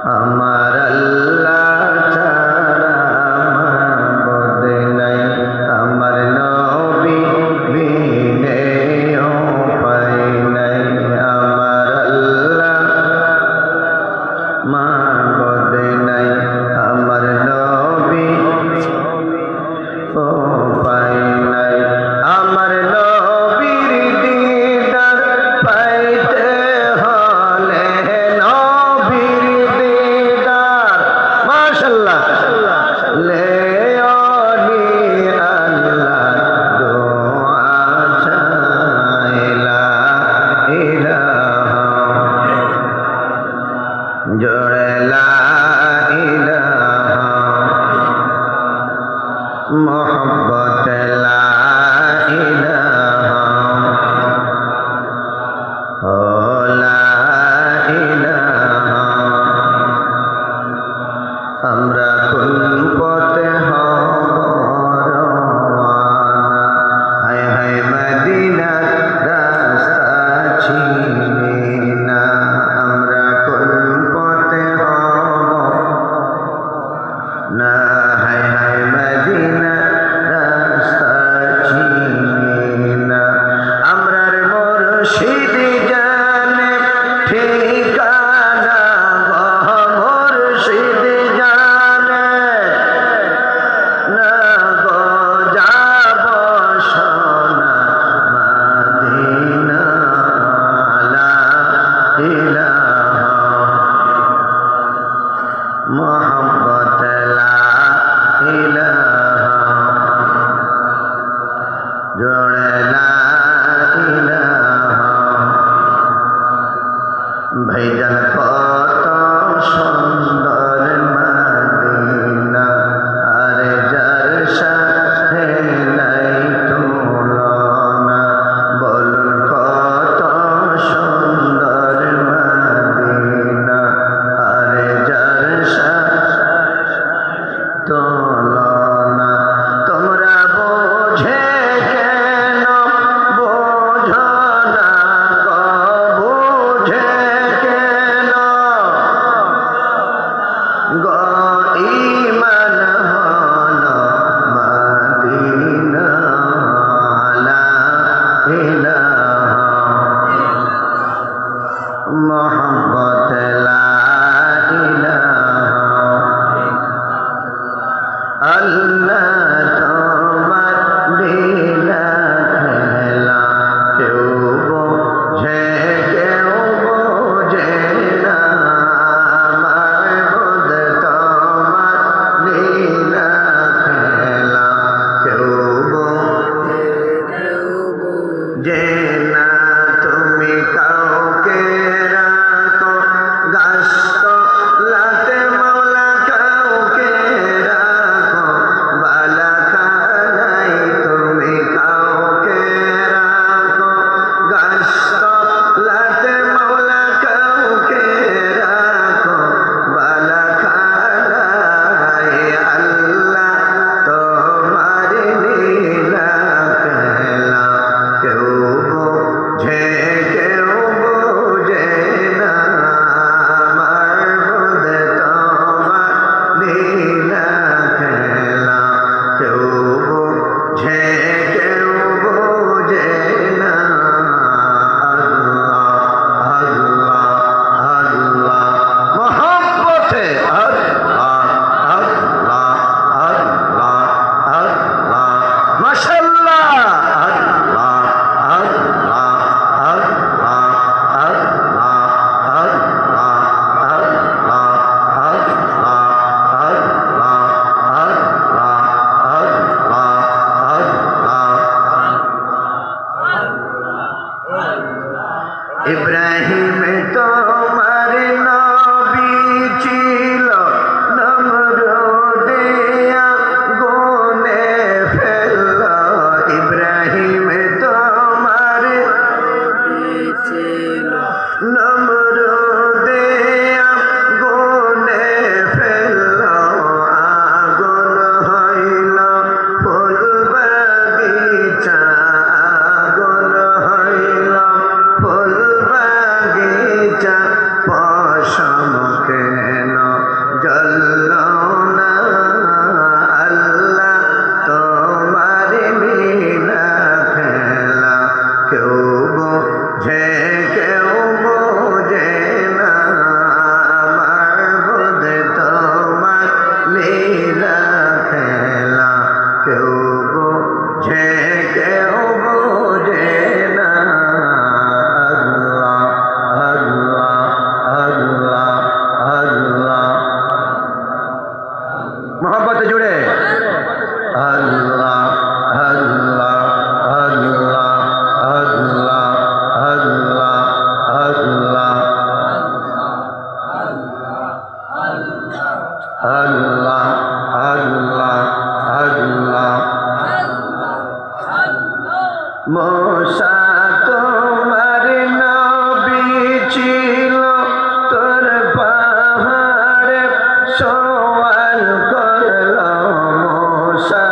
আমার আল্লাহ ছাড়া মাবুদ নাই, আমার নবী বিনে উপায় নাই। আমার আল্লাহ মাবুদ নাই, আমার নবী উপায় নাই। আমার নবীর দিদার পাইতে হলে, নবীর দিদার মাশাআল্লাহ লে অলি আল্লাহ দোয়া চাইলা ইলাহা জোড়ে লা ইলাহা মোহব্বত লা ইলাহা ও লা ইলাহা। আমরা কোন পথে হব রওয়ানা, হায় হায় মদিনার রাস্তা চিনি না। আমরা কোন পথে হব না, হায় হায় মদিনার আল্লাহ আল্লাহ আল্লাহ মুসা তোমার নবী ছিল তোর পাহাড়ে সওয়াল করল মুসা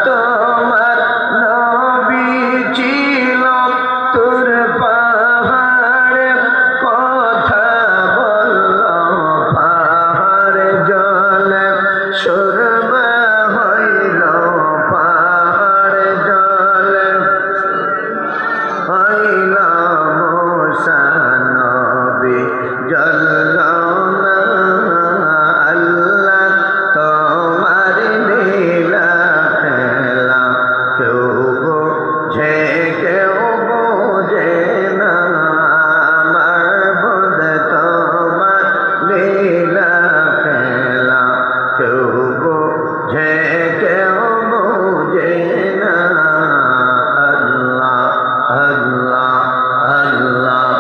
তোমার নবী ছিল তোর পাহাড়ে কথা বলল পাহাড় জলে সুরমা হইল পাহাড় জলে হইল মুসা নবী জ্বলল না আল্লাহ তোমার লীলা খেলা কেউ বোঝে কেউ বোঝে না আমার বোধ তোমার লীলা খেলা কেউ বোঝে কেউ বোঝে না আল্লাহ আল্লাহ আল্লাহ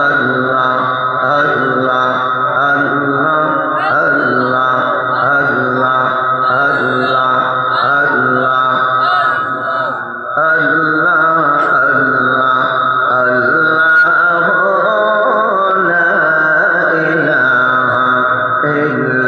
আল্লাহ আল্লাহ আল্লাহ আল্লাহ আল্লাহ আল্লাহ আল্লাহ আল্লাহ আল্লাহ আল্লাহ লা ইলাহা ইল্লা